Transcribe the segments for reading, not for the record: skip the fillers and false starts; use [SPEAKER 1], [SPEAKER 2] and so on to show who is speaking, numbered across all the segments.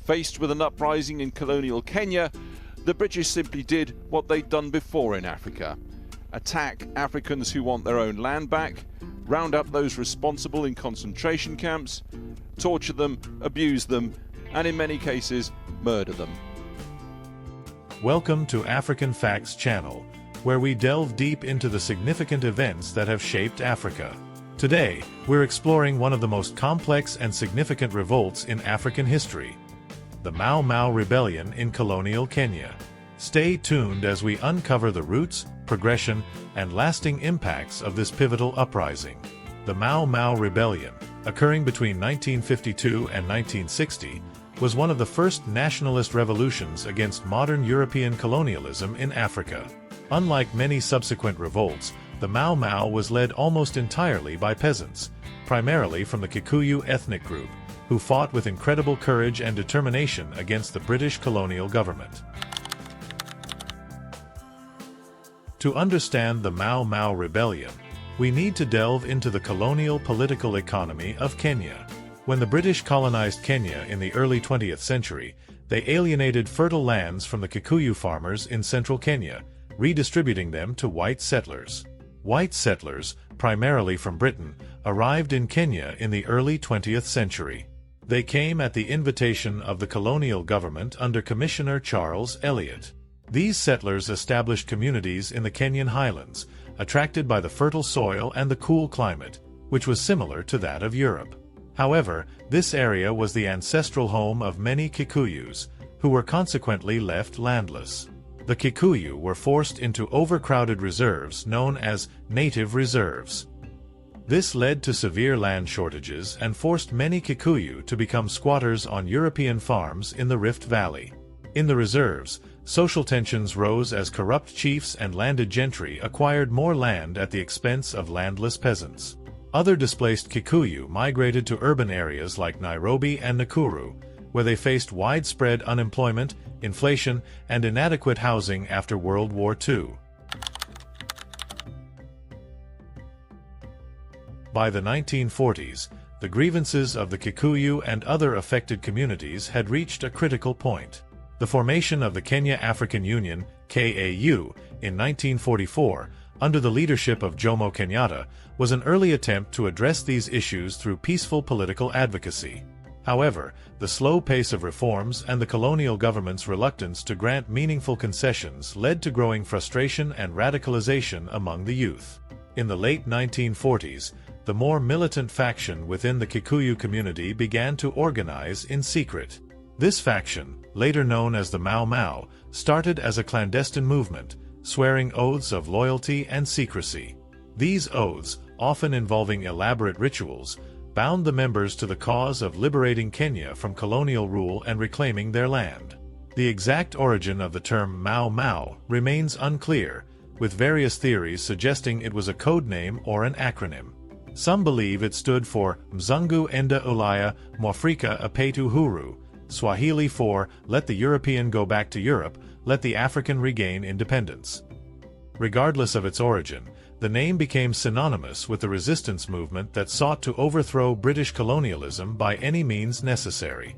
[SPEAKER 1] Faced with an uprising in colonial Kenya, the British simply did what they'd done before in Africa: attack Africans who want their own land back, round up those responsible in concentration camps, torture them, abuse them, and in many cases, murder them.
[SPEAKER 2] Welcome to African Facts channel, where we delve deep into the significant events that have shaped Africa. Today, we're exploring one of the most complex and significant revolts in African history: the Mau Mau Rebellion in colonial Kenya. Stay tuned as we uncover the roots, progression, and lasting impacts of this pivotal uprising. The Mau Mau Rebellion, occurring between 1952 and 1960, was one of the first nationalist revolutions against modern European colonialism in Africa. Unlike many subsequent revolts, the Mau Mau was led almost entirely by peasants, primarily from the Kikuyu ethnic group, who fought with incredible courage and determination against the British colonial government. To understand the Mau Mau Rebellion, we need to delve into the colonial political economy of Kenya. When the British colonized Kenya in the early 20th century, they alienated fertile lands from the Kikuyu farmers in central Kenya, redistributing them to white settlers. White settlers, primarily from Britain, arrived in Kenya in the early 20th century. They came at the invitation of the colonial government under Commissioner Charles Elliot. These settlers established communities in the Kenyan highlands, attracted by the fertile soil and the cool climate, which was similar to that of Europe. However, this area was the ancestral home of many Kikuyus, who were consequently left landless. The Kikuyu were forced into overcrowded reserves known as native reserves. This led to severe land shortages and forced many Kikuyu to become squatters on European farms in the Rift Valley. In the reserves, social tensions rose as corrupt chiefs and landed gentry acquired more land at the expense of landless peasants. Other displaced Kikuyu migrated to urban areas like Nairobi and Nakuru, where they faced widespread unemployment, inflation, and inadequate housing after World War II. By the 1940s, the grievances of the Kikuyu and other affected communities had reached a critical point. The formation of the Kenya African Union, KAU, in 1944, under the leadership of Jomo Kenyatta, was an early attempt to address these issues through peaceful political advocacy. However, the slow pace of reforms and the colonial government's reluctance to grant meaningful concessions led to growing frustration and radicalization among the youth. In the late 1940s, the more militant faction within the Kikuyu community began to organize in secret. This faction, later known as the Mau Mau, started as a clandestine movement, swearing oaths of loyalty and secrecy. These oaths, often involving elaborate rituals, bound the members to the cause of liberating Kenya from colonial rule and reclaiming their land. The exact origin of the term Mau Mau remains unclear, with various theories suggesting it was a code name or an acronym. Some believe it stood for Mzungu Enda Ulaya Mwafrika Apetu Huru, Swahili for "Let the European go back to Europe, let the African regain independence." Regardless of its origin, the name became synonymous with the resistance movement that sought to overthrow British colonialism by any means necessary.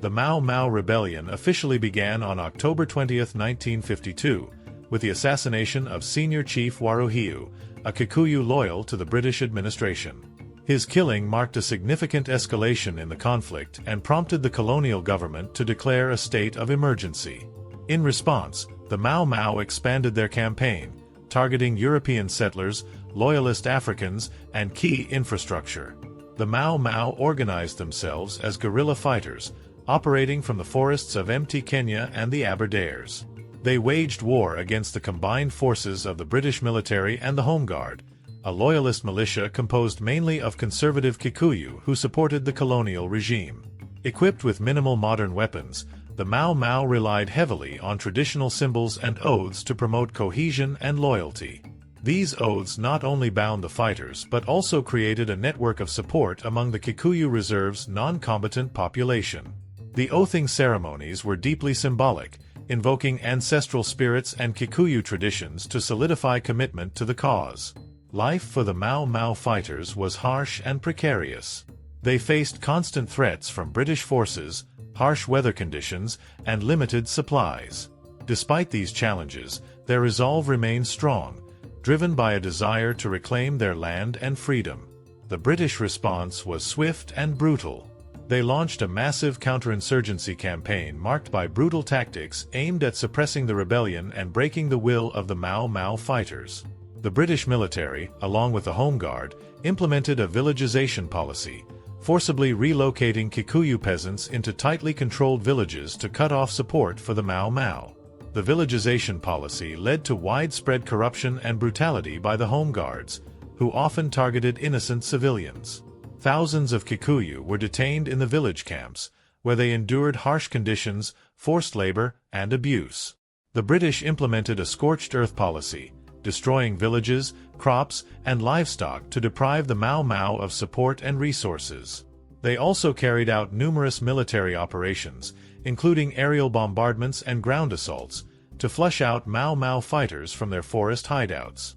[SPEAKER 2] The Mau Mau Rebellion officially began on October 20, 1952, with the assassination of Senior Chief Waruhiu, a Kikuyu loyal to the British administration. His killing marked a significant escalation in the conflict and prompted the colonial government to declare a state of emergency. In response, the Mau Mau expanded their campaign, targeting European settlers, loyalist Africans, and key infrastructure. The Mau Mau organized themselves as guerrilla fighters, operating from the forests of empty Kenya and the Aberdares. They waged war against the combined forces of the British military and the Home Guard, a loyalist militia composed mainly of conservative Kikuyu who supported the colonial regime. Equipped with minimal modern weapons, the Mau Mau relied heavily on traditional symbols and oaths to promote cohesion and loyalty. These oaths not only bound the fighters but also created a network of support among the Kikuyu Reserve's non-combatant population. The oathing ceremonies were deeply symbolic, invoking ancestral spirits and Kikuyu traditions to solidify commitment to the cause. Life for the Mau Mau fighters was harsh and precarious. They faced constant threats from British forces, harsh weather conditions, and limited supplies. Despite these challenges, their resolve remained strong, driven by a desire to reclaim their land and freedom. The British response was swift and brutal. They launched a massive counterinsurgency campaign marked by brutal tactics aimed at suppressing the rebellion and breaking the will of the Mau Mau fighters. The British military, along with the Home Guard, implemented a villagization policy, forcibly relocating Kikuyu peasants into tightly controlled villages to cut off support for the Mau Mau. The villagization policy led to widespread corruption and brutality by the Home Guards, who often targeted innocent civilians. Thousands of Kikuyu were detained in the village camps, where they endured harsh conditions, forced labor, and abuse. The British implemented a scorched earth policy, destroying villages, crops, and livestock to deprive the Mau Mau of support and resources. They also carried out numerous military operations, including aerial bombardments and ground assaults, to flush out Mau Mau fighters from their forest hideouts.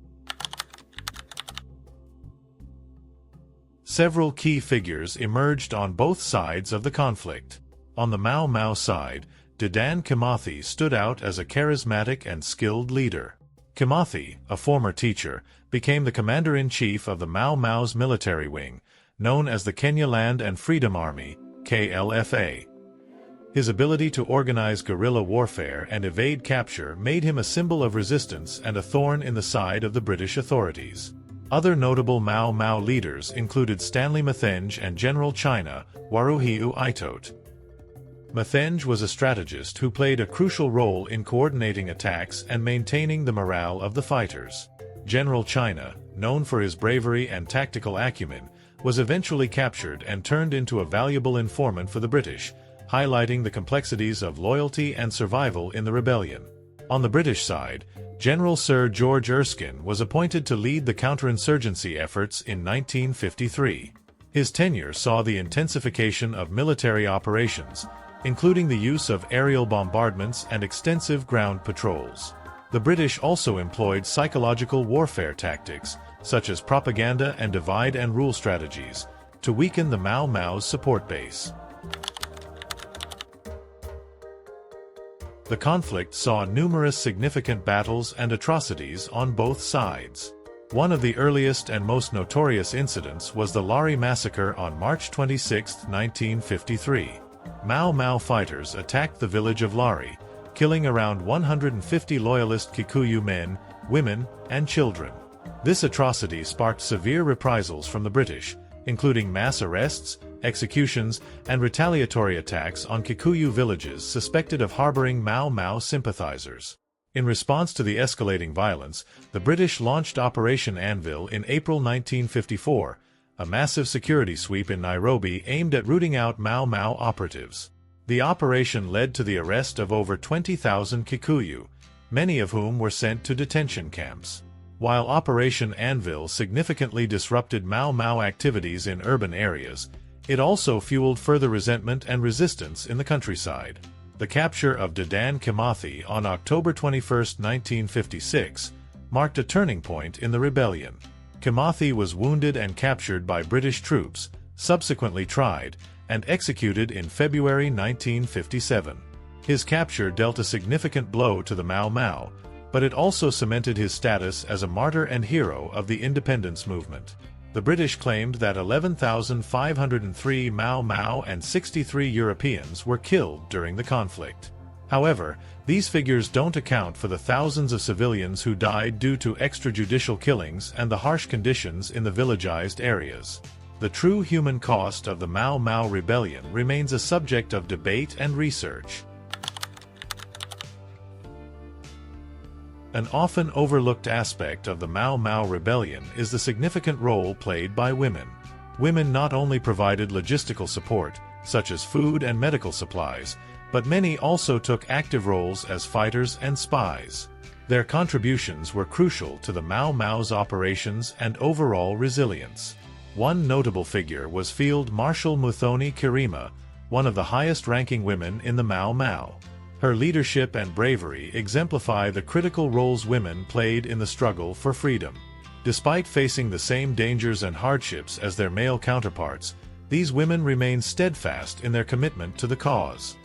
[SPEAKER 2] Several key figures emerged on both sides of the conflict. On the Mau Mau side, Dedan Kimathi stood out as a charismatic and skilled leader. Kimathi, a former teacher, became the commander-in-chief of the Mau Mau's military wing, known as the Kenya Land and Freedom Army, KLFA. His ability to organize guerrilla warfare and evade capture made him a symbol of resistance and a thorn in the side of the British authorities. Other notable Mau Mau leaders included Stanley Mathenge and General China, Waruhiu Aitot. Mathenge was a strategist who played a crucial role in coordinating attacks and maintaining the morale of the fighters. General China, known for his bravery and tactical acumen, was eventually captured and turned into a valuable informant for the British, highlighting the complexities of loyalty and survival in the rebellion. On the British side, General Sir George Erskine was appointed to lead the counterinsurgency efforts in 1953. His tenure saw the intensification of military operations, including the use of aerial bombardments and extensive ground patrols. The British also employed psychological warfare tactics, such as propaganda and divide-and-rule strategies, to weaken the Mau Mau's support base. The conflict saw numerous significant battles and atrocities on both sides. One of the earliest and most notorious incidents was the Lari massacre on March 26, 1953. Mau Mau fighters attacked the village of Lari, killing around 150 loyalist Kikuyu men, women, and children. This atrocity sparked severe reprisals from the British, including mass arrests, executions, and retaliatory attacks on Kikuyu villages suspected of harboring Mau Mau sympathizers. In response to the escalating violence, the British launched Operation Anvil in April 1954, a massive security sweep in Nairobi aimed at rooting out Mau Mau operatives. The operation led to the arrest of over 20,000 Kikuyu, many of whom were sent to detention camps. While Operation Anvil significantly disrupted Mau Mau activities in urban areas, it also fueled further resentment and resistance in the countryside. The capture of Dedan Kimathi on October 21, 1956, marked a turning point in the rebellion. Kimathi was wounded and captured by British troops, subsequently tried, and executed in February 1957. His capture dealt a significant blow to the Mau Mau, but it also cemented his status as a martyr and hero of the independence movement. The British claimed that 11,503 Mau Mau and 63 Europeans were killed during the conflict. However, these figures don't account for the thousands of civilians who died due to extrajudicial killings and the harsh conditions in the villagized areas. The true human cost of the Mau Mau rebellion remains a subject of debate and research. An often overlooked aspect of the Mau Mau rebellion is the significant role played by women. Women not only provided logistical support, such as food and medical supplies, but many also took active roles as fighters and spies. Their contributions were crucial to the Mau Mau's operations and overall resilience. One notable figure was Field Marshal Muthoni Kirima, one of the highest-ranking women in the Mau Mau. Her leadership and bravery exemplify the critical roles women played in the struggle for freedom. Despite facing the same dangers and hardships as their male counterparts, these women remained steadfast in their commitment to the cause.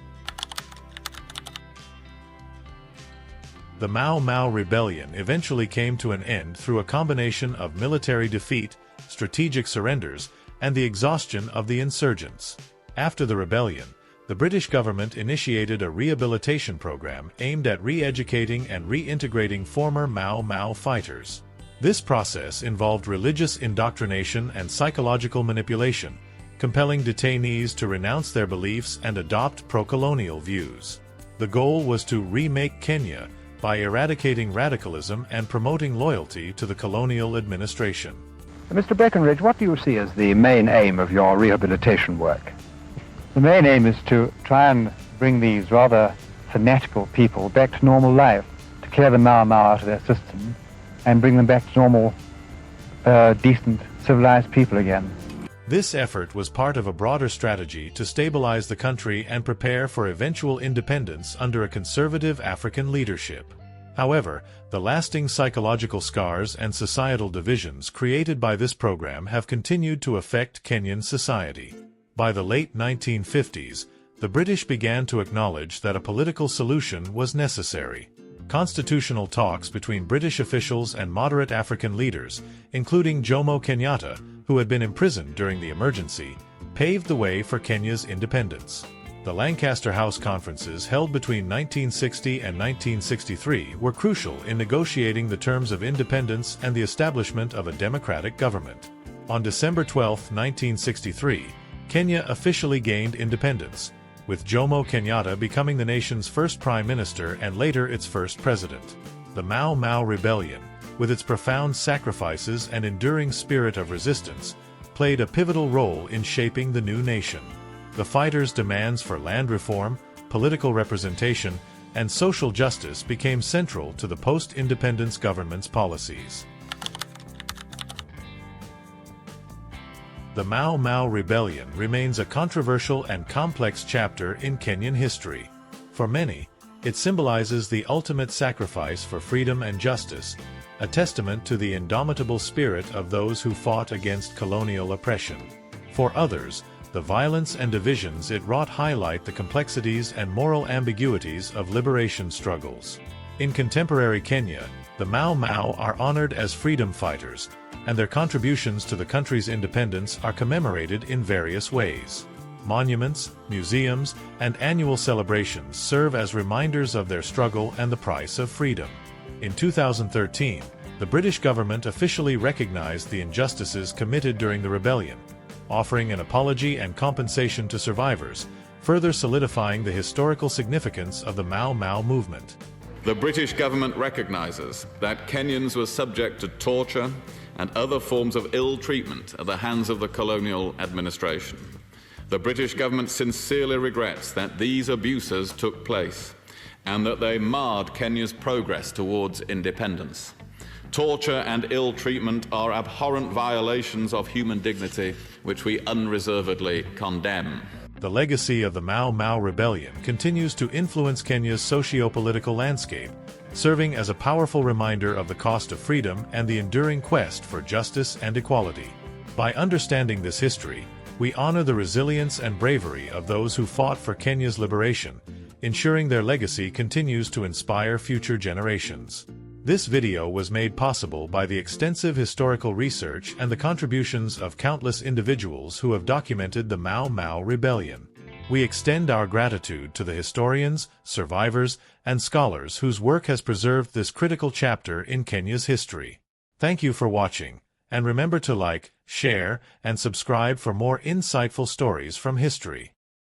[SPEAKER 2] The Mau Mau Rebellion eventually came to an end through a combination of military defeat, strategic surrenders, and the exhaustion of the insurgents. After the rebellion, the British government initiated a rehabilitation program aimed at re-educating and reintegrating former Mau Mau fighters. This process involved religious indoctrination and psychological manipulation, compelling detainees to renounce their beliefs and adopt pro-colonial views. The goal was to remake Kenya by eradicating radicalism and promoting loyalty to the colonial administration.
[SPEAKER 3] Mr. Breckenridge, what do you see as the main aim of your rehabilitation work? The main aim is to try and bring these rather fanatical people back to normal life, to clear the Mau Mau out of their system and bring them back to normal, decent, civilized people again.
[SPEAKER 2] This effort was part of a broader strategy to stabilize the country and prepare for eventual independence under a conservative African leadership. However, the lasting psychological scars and societal divisions created by this program have continued to affect Kenyan society. By the late 1950s, the British began to acknowledge that a political solution was necessary. Constitutional talks between British officials and moderate African leaders, including Jomo Kenyatta, who had been imprisoned during the emergency, paved the way for Kenya's independence. The Lancaster House conferences held between 1960 and 1963 were crucial in negotiating the terms of independence and the establishment of a democratic government. On December 12, 1963, Kenya officially gained independence, with Jomo Kenyatta becoming the nation's first prime minister and later its first president. The Mau Mau Rebellion, with its profound sacrifices and enduring spirit of resistance, played a pivotal role in shaping the new nation. The fighters' demands for land reform, political representation, and social justice became central to the post-independence government's policies. The Mau Mau Rebellion remains a controversial and complex chapter in Kenyan history. For many, it symbolizes the ultimate sacrifice for freedom and justice, a testament to the indomitable spirit of those who fought against colonial oppression. For others, the violence and divisions it wrought highlight the complexities and moral ambiguities of liberation struggles. In contemporary Kenya, the Mau Mau are honored as freedom fighters, and their contributions to the country's independence are commemorated in various ways. Monuments, museums, and annual celebrations serve as reminders of their struggle and the price of freedom. In 2013, the British government officially recognized the injustices committed during the rebellion, offering an apology and compensation to survivors, further solidifying the historical significance of the Mau Mau movement.
[SPEAKER 4] The British government recognizes that Kenyans were subject to torture and other forms of ill treatment at the hands of the colonial administration. The British government sincerely regrets that these abuses took place and that they marred Kenya's progress towards independence. Torture and ill treatment are abhorrent violations of human dignity, which we unreservedly condemn.
[SPEAKER 2] The legacy of the Mau Mau Rebellion continues to influence Kenya's socio-political landscape, serving as a powerful reminder of the cost of freedom and the enduring quest for justice and equality. By understanding this history, we honor the resilience and bravery of those who fought for Kenya's liberation, ensuring their legacy continues to inspire future generations. This video was made possible by the extensive historical research and the contributions of countless individuals who have documented the Mau Mau Rebellion. We extend our gratitude to the historians, survivors, and scholars whose work has preserved this critical chapter in Kenya's history. Thank you for watching, and remember to like, share, and subscribe for more insightful stories from history.